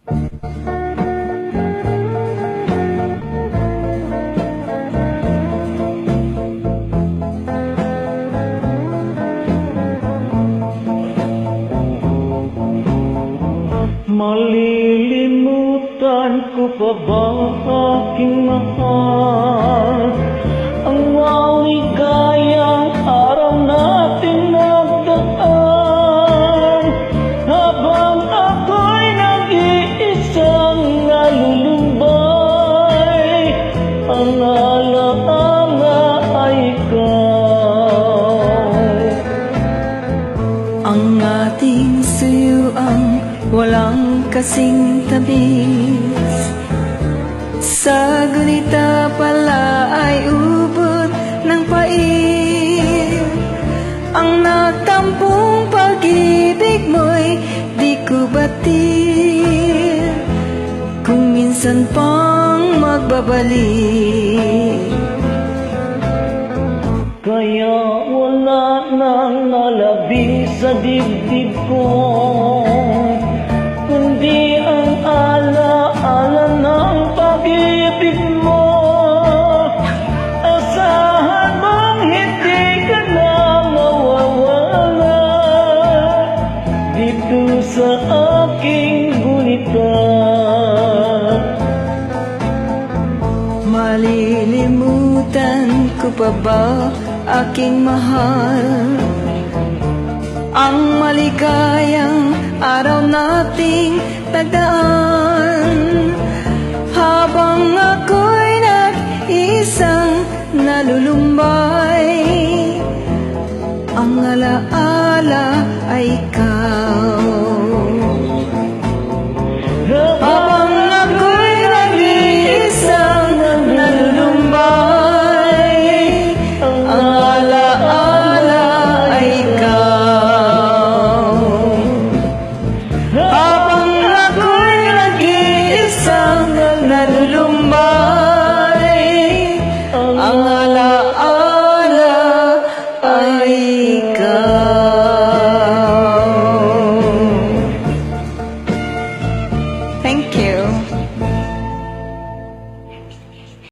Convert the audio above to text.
Malilimutan ko pa ba aking mahal ang maligayang araw natin nagdaan, habang ako'y nag-iisang nalulumbay, ang alaala ay ikaw. Ang ating suyuang walang kasing tamis, sa gunita pala ay ubod ng pait. Ang nagtampong pag-ibig mo'y di ko batil, kung minsan pang magbabalik. Kaya wala nang nalabi sa dibdib ko, kundi ang ala-ala ng pag-ibig mo. Asahan mong hindi ka na mawawala dito sa aking gunita. Malilimutan ko pa ba aking mahal ang maligayang araw nating nagdaan?